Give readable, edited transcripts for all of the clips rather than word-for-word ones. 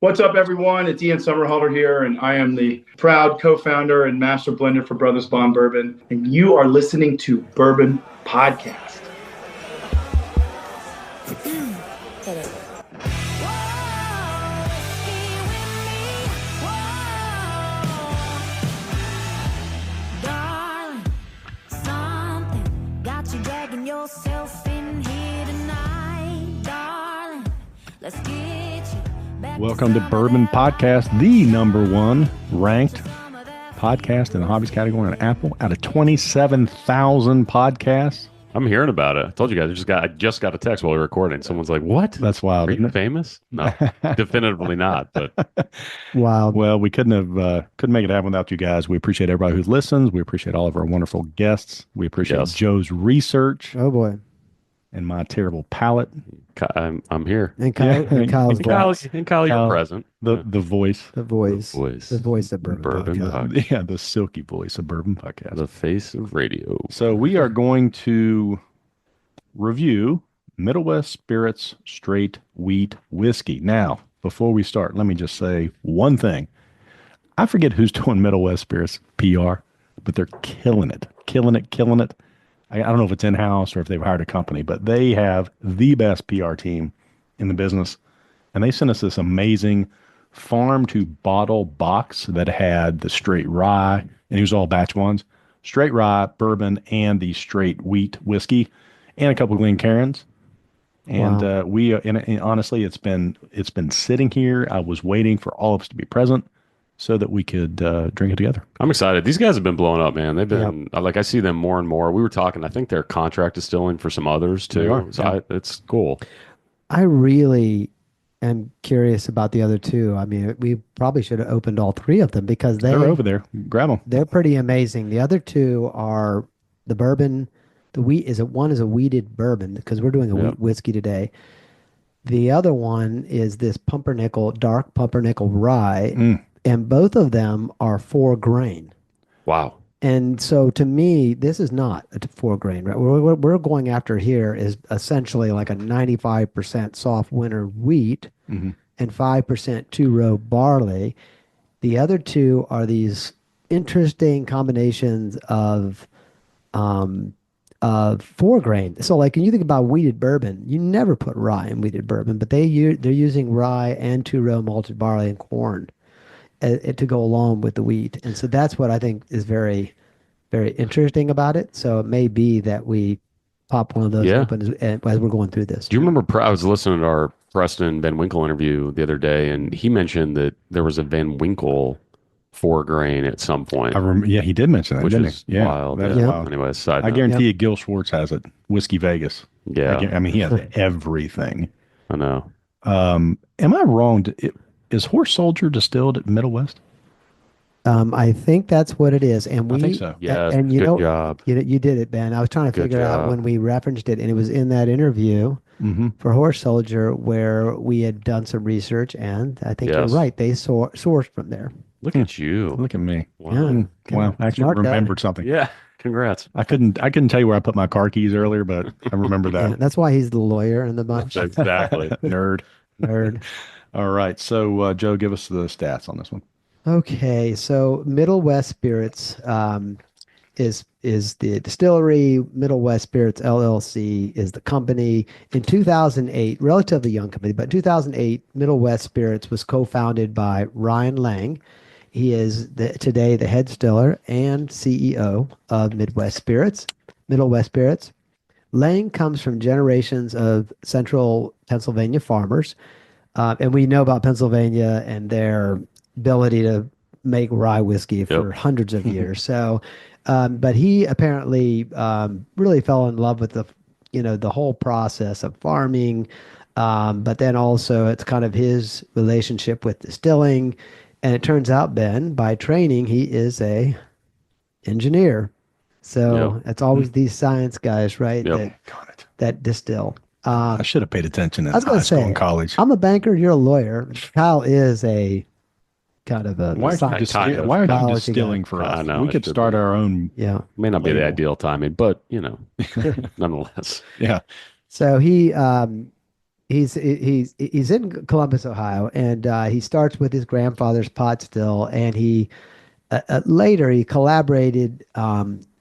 What's up, everyone? It's Ian Summerhalder here, and I am the proud co-founder and master blender for Brothers Bond Bourbon, and you are listening to Bourbon Podcast. Welcome to Bourbon Podcast, the number one ranked podcast in the hobbies category on Apple out of 27,000 podcasts. I'm hearing about it. I told you guys, I just got a text while we were recording. Someone's like, "What? That's wild. Are you famous?" No, definitively not. But wow. Well, we couldn't make it happen without you guys. We appreciate everybody who listens. We appreciate all of our wonderful guests. We appreciate Joe's research. Oh boy. And my terrible palate. I'm here. And Kyle's Kyle, you're present. The voice. The voice of Bourbon Podcast. Yeah, the silky voice of Bourbon Podcast. The face of radio. So we are going to review Middle West Spirits Straight Wheat Whiskey. Now, before we start, let me just say one thing. I forget who's doing Middle West Spirits PR, but they're killing it. I don't know if it's in-house or if they've hired a company, but they have the best PR team in the business. And they sent us this amazing farm-to-bottle box that had the straight rye, and it was all batch ones, straight rye, bourbon, and the straight wheat whiskey, and a couple of Glencairns. And wow. And honestly, it's been sitting here. I was waiting for all of us to be present so that we could drink it together. I'm excited. These guys have been blowing up, man. They've been I see them more and more. We were talking. I think they're contract distilling for some others too. So it's cool. I really am curious about the other two. I mean, we probably should have opened all three of them because they're over there. Grab them. They're pretty amazing. The other two are the bourbon. The wheat one is a wheated bourbon because we're doing a wheat whiskey today. The other one is this dark pumpernickel rye. And both of them are 4 grain. Wow. And so to me, this is not a 4 grain, right? What we're going after here is essentially like a 95% soft winter wheat and 5% 2-row barley. The other two are these interesting combinations of 4 grain. So like when you think about wheated bourbon, you never put rye in wheated bourbon, but they're using rye and 2-row malted barley and corn to go along with the wheat. And so that's what I think is very, very interesting about it. So it may be that we pop one of those open as we're going through this. Do you remember, I was listening to our Preston Van Winkle interview the other day, and he mentioned that there was a Van Winkle 4 grain at some point. He did mention that, which didn't is he? Yeah, wild. That is wild. Anyway, side I note. guarantee you Gil Schwartz has it. Whiskey Vegas. Yeah. I mean, he has everything. I know. Am I wrong? Is Horse Soldier distilled at Middle West? I think that's what it is, and I think so. Yeah, and good job. You did it, Ben. I was trying to figure out when we referenced it, and it was in that interview for Horse Soldier where we had done some research, and I think you're right. They sourced from there. Look at you. Look at me. Wow. Wow. I actually remembered something. Yeah. Congrats. I couldn't tell you where I put my car keys earlier, but I remember that. Yeah, that's why he's the lawyer in the bunch. Exactly. Nerd. All right. So, Joe, give us the stats on this one. Okay. So Middle West Spirits is the distillery. Middle West Spirits LLC is the company. In 2008, relatively young company, but in 2008, Middle West Spirits was co-founded by Ryan Lang. He is today the head distiller and CEO of Middle West Spirits. Lang comes from generations of central Pennsylvania farmers. And we know about Pennsylvania and their ability to make rye whiskey for hundreds of years. So, but he apparently really fell in love with the whole process of farming. But then also it's kind of his relationship with distilling. And it turns out, Ben, by training, he is a engineer. So it's always these science guys, right? That distill. I should have paid attention in high school and college. I'm a banker. You're a lawyer. Kyle is a kind of a. Why are you distilling for us? I know, we could start our own. Yeah. May not be the ideal timing, but nonetheless. Yeah. So he he's in Columbus, Ohio, and he starts with his grandfather's pot still, and he later he collaborated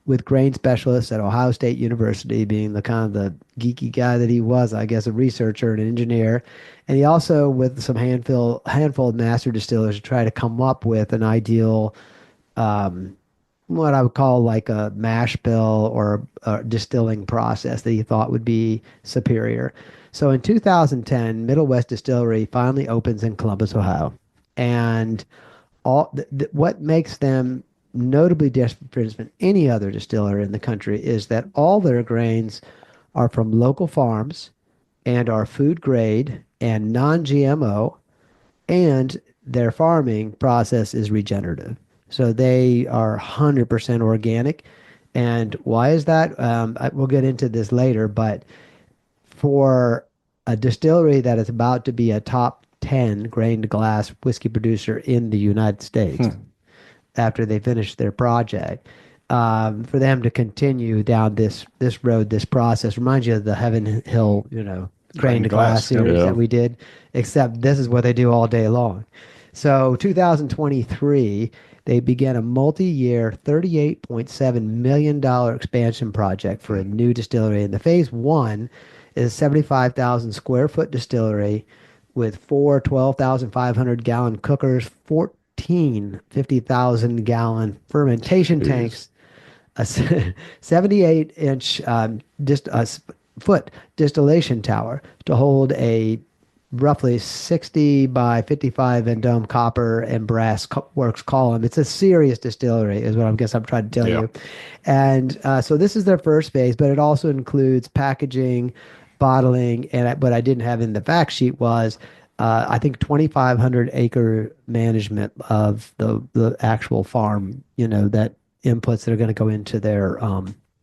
with grain specialists at Ohio State University, being the kind of the geeky guy that he was, I guess, a researcher and an engineer, and he also with some handful of master distillers to try to come up with an ideal. What I would call like a mash bill or a distilling process that he thought would be superior. So in 2010, Middle West Distillery finally opens in Columbus, Ohio. And what makes them notably different from any other distiller in the country is that all their grains are from local farms and are food grade and non-GMO, and their farming process is regenerative. So they are 100% organic. And why is that? We'll get into this later, but for a distillery that is about to be a top 10 grain to glass whiskey producer in the United States after they finish their project, for them to continue down this road, this process reminds you of the Heaven Hill, grain to glass series that we did, except this is what they do all day long. So 2023, they began a multi-year $38.7 million expansion project for a new distillery. And the phase one is a 75,000 square foot distillery with 4 12,500 gallon cookers, 14 50,000 gallon fermentation tanks, a 78-inch foot distillation tower to hold a roughly 60 by 55 Vendome copper and brass works column. It's a serious distillery is what I'm trying to tell you. And so this is their first phase, but it also includes packaging, bottling, and what I didn't have in the fact sheet was I think 2,500 acre management of the actual farm, that inputs that are going to go into their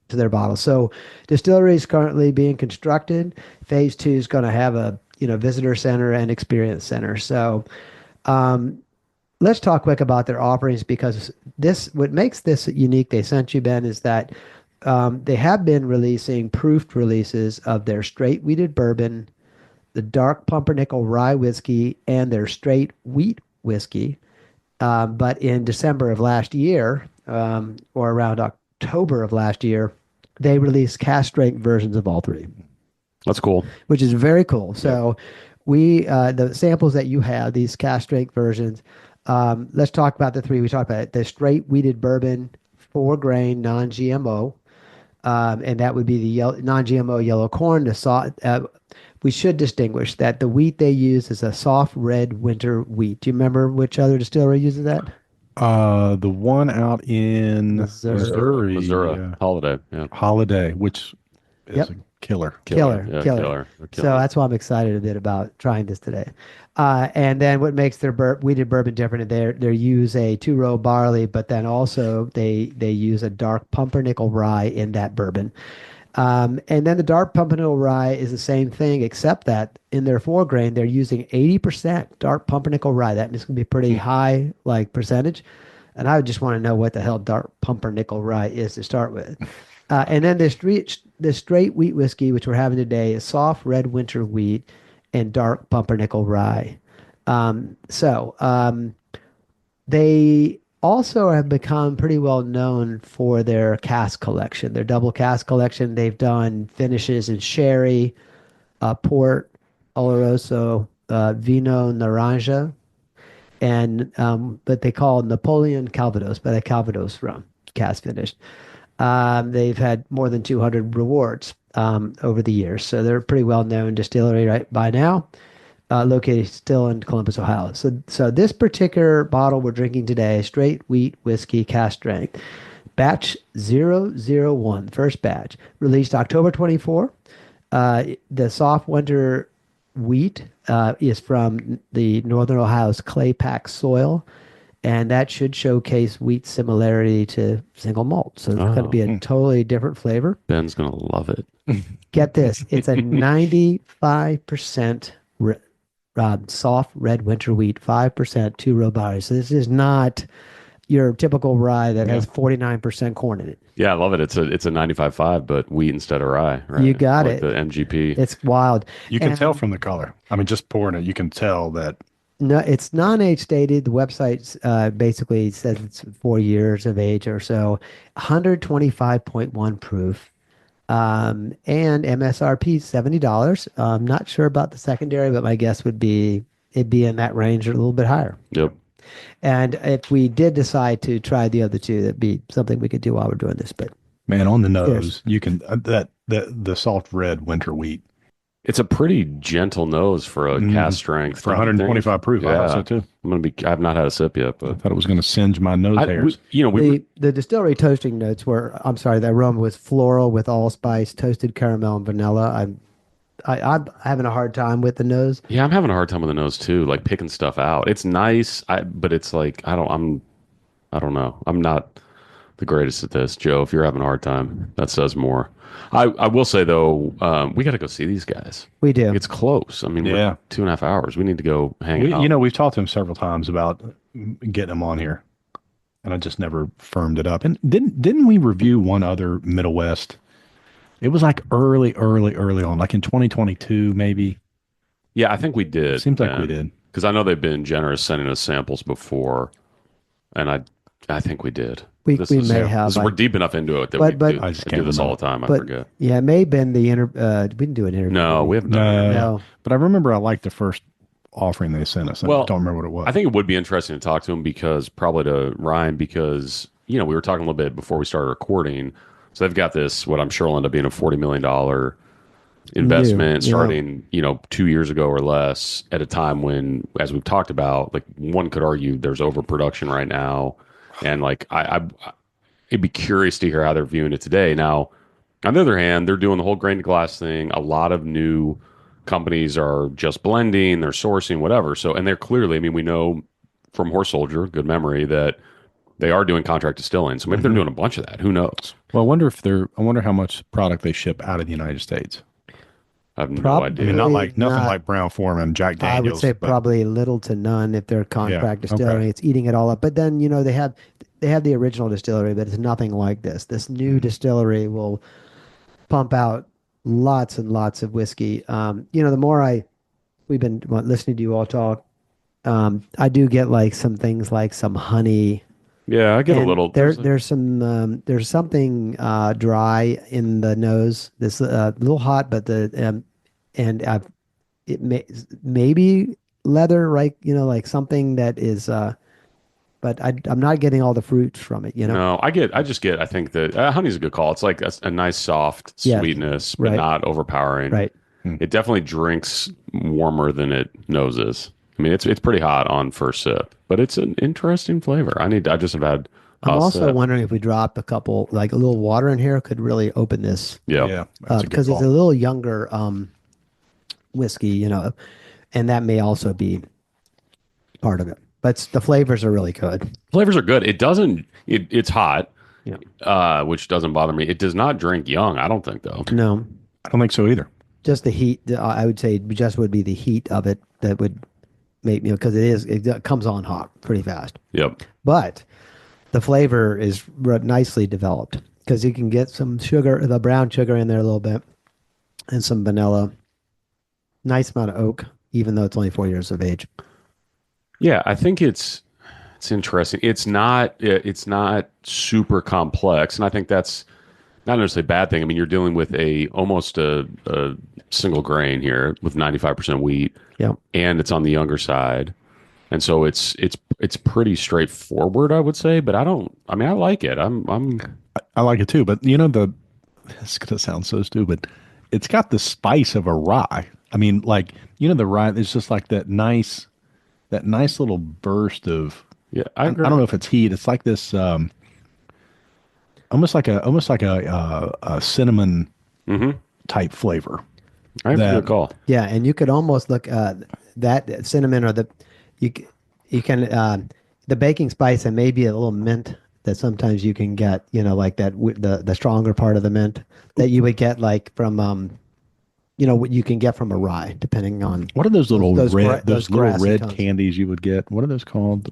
to their bottles. So distillery is currently being constructed. Phase 2 is going to have a visitor center and experience center. So let's talk quick about their offerings, because what makes this unique, they sent you, Ben, is that they have been releasing proofed releases of their straight wheated bourbon, the dark pumpernickel rye whiskey, and their straight wheat whiskey. But in December of last year, or around October of last year, they released cask strength versions of all three. That's cool. Which is very cool. So the samples that you have, these cask strength versions, let's talk about the three. We talked about it. The straight wheated bourbon, 4 grain, non-GMO, and that would be the non-GMO yellow corn. We should distinguish that the wheat they use is a soft red winter wheat. Do you remember which other distillery uses that? The one out in Missouri. Holiday. Yeah. Holiday, which is a killer. Killer. So that's why I'm excited a bit about trying this today. And then what makes their wheated bourbon different, they use a 2-row barley, but then also they use a dark pumpernickel rye in that bourbon. And then the dark pumpernickel rye is the same thing, except that in their 4 grain, they're using 80% dark pumpernickel rye. That is going to be pretty high, percentage. And I would just want to know what the hell dark pumpernickel rye is to start with. And then the straight wheat whiskey, which we're having today, is soft red winter wheat and dark pumpernickel rye. They also have become pretty well known for their cask collection, their double cask collection. They've done finishes in sherry, port, oloroso, vino naranja, and but they call Napoleon Calvados, but a Calvados rum cask finished. They've had more than 200 rewards over the years, so they're a pretty well known distillery right by now. Located still in Columbus, Ohio. So this particular bottle we're drinking today, straight wheat whiskey cask strength, batch 001, first batch, released October 24. The soft winter wheat is from the Northern Ohio's clay packed soil, and that should showcase wheat similarity to single malt. So it's going to be a totally different flavor. Ben's going to love it. Get this. It's a 95% soft red winter wheat, 5% 2-row barley. So this is not, your typical rye that has 49% corn in it. Yeah, I love it. It's a 95.5, but wheat instead of rye. Right? You got like it. The MGP. It's wild. You can tell from the color. I mean, just pouring it, you can tell that. No, it's non-age stated. The website basically says it's 4 years of age or so. 125.1 proof. And MSRP $70. I'm not sure about the secondary, but my guess would be it'd be in that range or a little bit higher. Yep. And if we did decide to try the other two, that'd be something we could do while we're doing this. But Man, on the nose, you can the soft red winter wheat It's a pretty gentle nose for a cast strength. for 125 proof. I thought so too. I've not had a sip yet, I but thought it was going to singe my nose hairs. the distillery toasting notes were, I'm sorry, the aroma was floral with allspice, toasted caramel, and vanilla. I'm having a hard time with the nose. yeah, I'm having a hard time with the nose too, like picking stuff out. It's nice, but it's like I don't know. I'm not the greatest at this, Joe. If you're having a hard time, that says more. I will say though, we got to go see these guys. We do. It's close. I mean, we're 2.5 hours. We need to go hang out. You know, we've talked to him several times about getting him on here, and I just never firmed it up. And didn't we review one other Middle West? It was like early on, like in 2022, maybe. Yeah, I think we did. Seems like we did. Because I know they've been generous sending us samples before, and I think we did. We may have. We're deep enough into it that we do this all the time. I forget. Yeah, it may have been the we didn't do an interview. No, we haven't done an interview. No. But I remember I liked the first offering they sent us. I don't remember what it was. I think it would be interesting to talk to him probably to Ryan, because, we were talking a little bit before we started recording. So they've got this, what I'm sure will end up being a $40 million investment starting, 2 years ago or less, at a time when, as we've talked about, like one could argue there's overproduction right now. And like, I'd be curious to hear how they're viewing it today. Now, on the other hand, they're doing the whole grain to glass thing. A lot of new companies are just blending, they're sourcing, whatever. So, and they're clearly, we know from Horse Soldier, good memory, that they are doing contract distilling. So maybe they're doing a bunch of that. Who knows? Well, I wonder how much product they ship out of the United States. I have no idea. I mean, nothing like Brown Foreman, Jack Daniels. I would say probably little to none if they're contract distilling. It's eating it all up. But then, they have the original distillery, but it's nothing like this. This new distillery will pump out lots and lots of whiskey. The more we've been listening to you all talk, I do get like some things like some honey. Yeah, I get a little. There's something dry in the nose. This a little hot, but maybe leather, right? Like something that is. But I'm not getting all the fruits from it. No, I think that honey's a good call. It's like a nice soft sweetness, but not overpowering. Right. It definitely drinks warmer than it noses. It's pretty hot on first sip, but it's an interesting flavor. I just have had. I'm also wondering if we drop a couple, like a little water in here, could really open this. Yeah. Because it's a little younger whiskey, and that may also be part of it. But the flavors are really good. Flavors are good. It doesn't. It's hot, which doesn't bother me. It does not drink young. I don't think though. No, I don't think so either. Just the heat. I would say just would be the heat of it that would make because it comes on hot pretty fast. Yep. But the flavor is nicely developed because you can get some sugar, the brown sugar in there a little bit, and some vanilla. Nice amount of oak, even though it's only 4 years of age. Yeah, I think it's interesting. It's not super complex, and I think that's not necessarily a bad thing. You're dealing with almost a single grain here with 95% wheat, and it's on the younger side, and so it's pretty straightforward, I would say. But I like it. I like it too. But it's gonna sound so stupid. It's got the spice of a rye. The rye. It's just like that nice little burst of. Yeah, I don't know if it's heat. It's like this, almost like a cinnamon type flavor. I have a good call. Yeah, and you could almost look that cinnamon or you can the baking spice and maybe a little mint that sometimes you can get. Like that the stronger part of the mint that you would get like from what you can get from a rye, depending on what are those little red little red candies you would get? What are those called?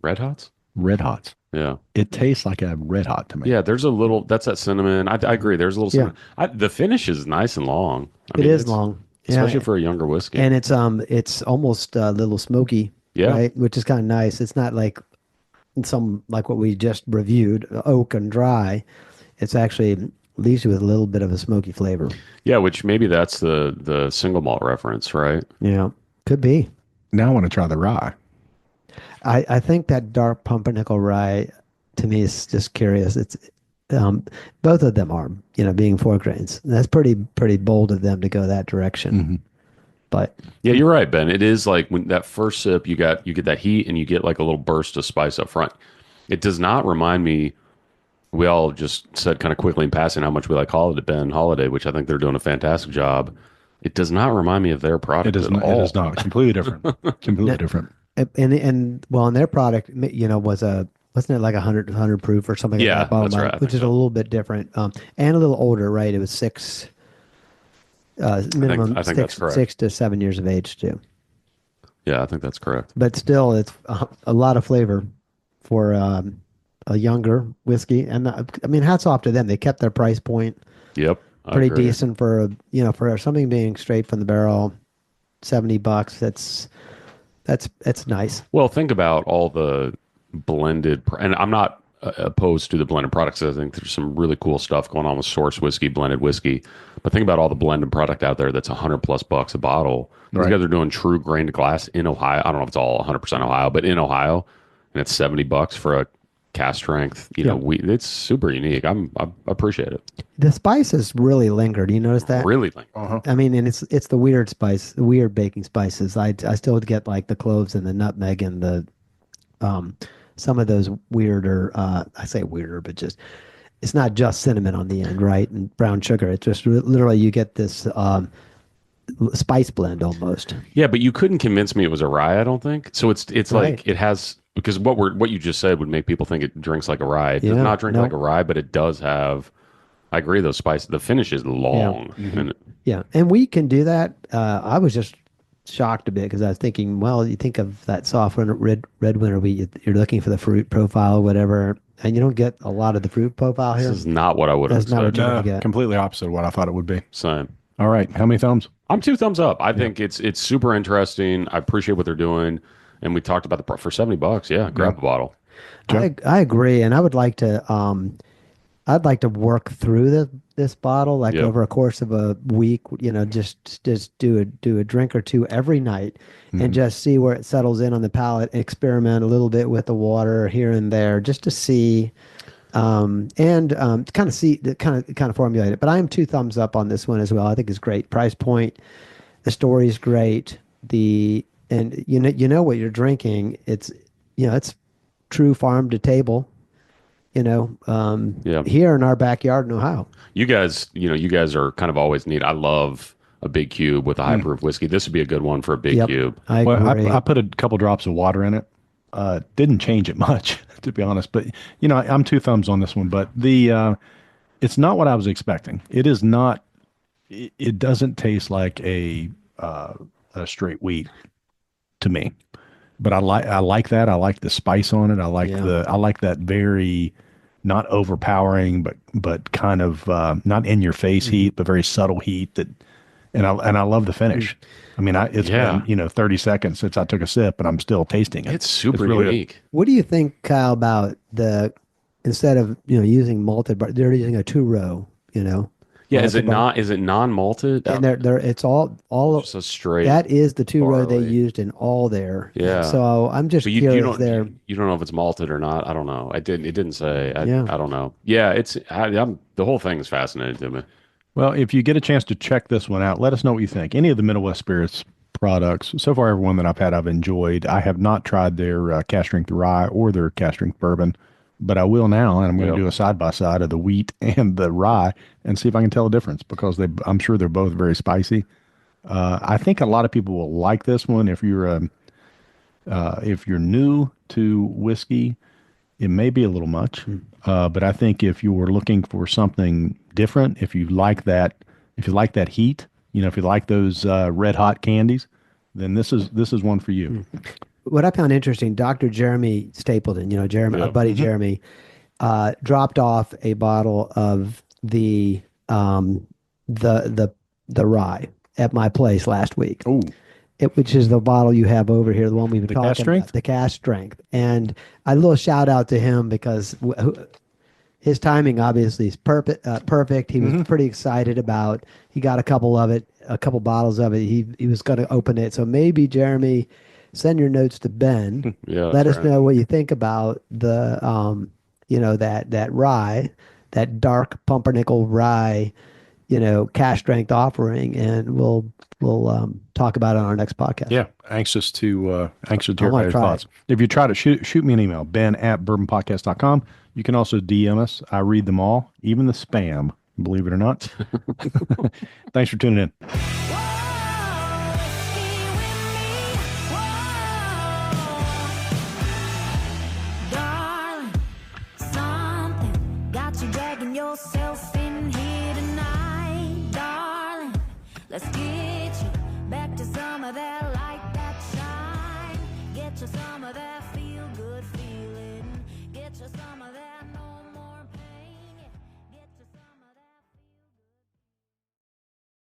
Red Hots. Red Hots. Yeah. It tastes like a red hot to me. Yeah, there's a little, that's that cinnamon. I agree. There's a little Yeah. cinnamon. The finish is nice and long. I It mean, is it's, long. especially Yeah. for a younger whiskey. And it's almost a little smoky, Yeah. right? Which is kind of nice. It's not like some like what we just reviewed, oak and dry. It's actually leaves you with a little bit of a smoky flavor. Yeah, which maybe that's the single malt reference, right? Yeah. Could be. Now I want to try the rye. I think that dark pumpernickel rye to me is just curious. It's both of them are, being 4 grains. That's pretty bold of them to go that direction. Mm-hmm. But Yeah, you're right, Ben. It is like when that first sip, you get that heat and you get like a little burst of spice up front. It does not remind me. We all just said kind of quickly in passing how much we like Ben Holiday, which I think they're doing a fantastic job. It does not remind me of their product at all. It is not. Completely different. Completely different. and well, and their product, wasn't it like 100 proof or something? Yeah, like that, bottom that's line, right. I which think is a little bit different, and a little older, right? It was minimum I think that's correct. 6 to 7 years of age too. Yeah, I think that's correct. But still, it's a lot of flavor for a younger whiskey. And I mean, hats off to them. They kept their price point Yep. I pretty agree. decent for for something being straight from the barrel, $70. That's nice. Well, think about all the blended, and I'm not opposed to the blended products. I think there's some really cool stuff going on with source whiskey, blended whiskey. But think about all the blended product out there that's $100+ a bottle. These Right. guys are doing true grain to glass in Ohio. I don't know if it's all 100% Ohio, but in Ohio, and it's $70 for a cast strength. It's super unique. I appreciate it. The spices really linger. Do you notice that? Really, like, I mean, and it's the weird spice, the weird baking spices. I still get like the cloves and the nutmeg and the some of those weirder. I say weirder, but just it's not just cinnamon on the end, right? And brown sugar. It's just literally you get this spice blend almost. yeah, but you couldn't convince me it was a rye. I don't think so. It's Right. like it has, because what you just said would make people think it drinks like a rye. It does Yeah, not drink no. like a rye, but it does have. I agree. Those spices. The finish is long. And Yeah, and we can do that. I was just shocked a bit because I was thinking, well, you think of that soft red winter wheat, you're looking for the fruit profile or whatever, and you don't get a lot of the fruit profile this here. is not what I would have That's not what expected. you're No, gonna get. completely opposite of what I thought it would be. Same. All right. How many thumbs? I'm 2 thumbs up. I think it's super interesting. I appreciate what they're doing, and we talked about for $70. Yeah, grab a bottle. I agree, and I would like to. I'd like to work through this bottle like Yep. over a course of a week. Just do a drink or two every night, and just see where it settles in on the palate. Experiment a little bit with the water here and there, just to see, and kind of formulate it. But I am 2 thumbs up on this one as well. I think it's great. Price point, the story's great. And you know what you're drinking. It's it's true farm to table. Yeah. Here in our backyard in Ohio. You guys are kind of always neat. I love a big cube with a high proof whiskey. This would be a good one for a big Yep. cube. I Well, agree. I put a couple drops of water in it. Didn't change it much, to be honest. But I'm 2 thumbs on this one. But it's not what I was expecting. It is not. It doesn't taste like a straight wheat to me. But I like that. I like the spice on it. I like that very not overpowering, but kind of not in your face heat, but very subtle heat and I love the finish. I mean, it's been 30 seconds since I took a sip, and I'm still tasting it. It's super really unique. What do you think, Kyle, about instead of using malted, but they're using a 2-row, Yeah, is it malted not? Is it non-malted? and they're it's all Just a straight. that is the 2-row they barley. used in all their. Yeah. So I'm just But you curious don't there. you don't know if it's malted or not. I don't know. It didn't say. I Yeah. don't know. Yeah, the whole thing is fascinating to me. Well, if you get a chance to check this one out, let us know what you think. Any of the Middle West Spirits products, so far everyone that I've had, I've enjoyed. I have not tried their cask strength rye or their cask strength bourbon, but I will now, and I'm going to do a side-by-side of the wheat and the rye and see if I can tell a difference, because I'm sure they're both very spicy. I think a lot of people will like this one. If you're new to whiskey, it may be a little much, but I think if you were looking for something different, if you like that heat, if you like those red hot candies, then this is one for you. what I found interesting, Dr. Jeremy Stapleton, Jeremy, our buddy Jeremy, dropped off a bottle of the rye at my place last week. Oh, Which is the bottle you have over here, the one we've been talking Cask Strength? about, the Cask Strength. And a little shout out to him because his timing obviously is perfect. He was pretty excited about. He got a couple bottles of it. He was going to open it. So maybe Jeremy, send your notes to Ben. Let us know what you think about the that rye, that dark pumpernickel rye, Cask Strength offering, and we'll talk about it on our next podcast. Yeah, anxious to hear your thoughts. If you try to shoot me an email, ben@bourbonpodcast.com. You can also DM us. I read them all, even the spam, believe it or not. Thanks for tuning in.